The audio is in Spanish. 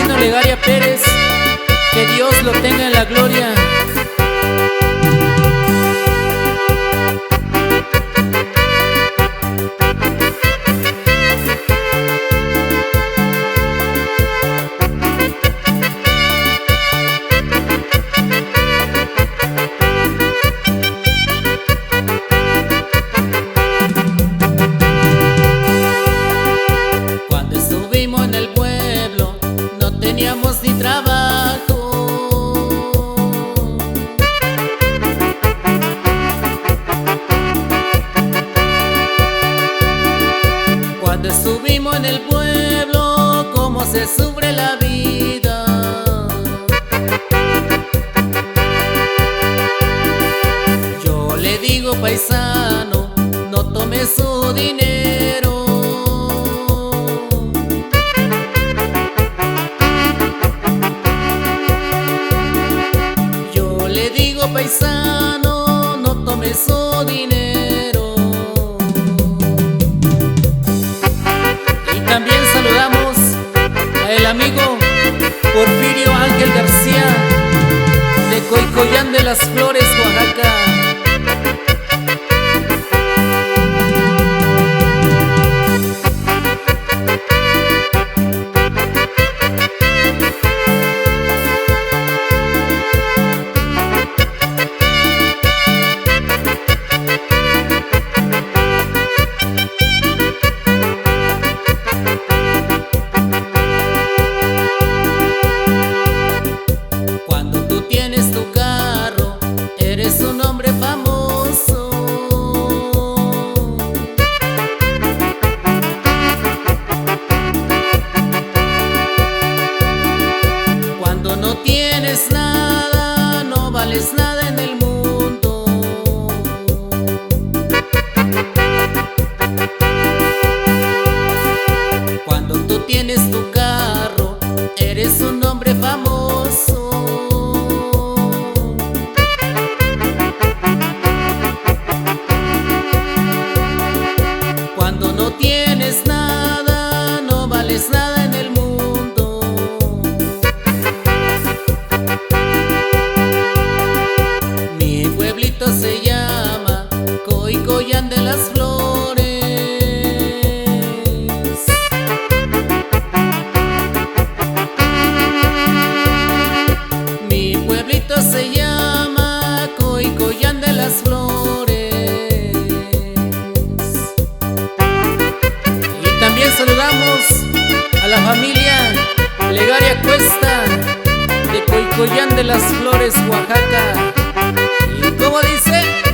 Chino Legaria Pérez, que Dios lo tenga en la gloria. Cuando estuvimos en el pueblo no teníamos ni trabajo. Cuando estuvimos en el pueblo, cómo se sufre la vida. Yo le digo, paisano, no tome su dinero. Yo le digo, paisano, no tome su dinero. Y también saludamos a el amigo Porfirio Ángel García de Coicoyán de las Flores, Oaxaca. Cuando tú tienes tu carro, eres un hombre famoso. Cuando no tienes nada, no vales nada en el mundo. Cuando tú tienes tu carro, eres un hombre famoso. Cuando no tienes nada, no vales nada en el mundo. Mi pueblito se llama Coicoyán de las Flores. Mi pueblito se llama Coicoyán de las Flores. Y también saludamos a la familia Legaria Cuesta de Coicoyán de las Flores, Oaxaca. ¿Y cómo dice?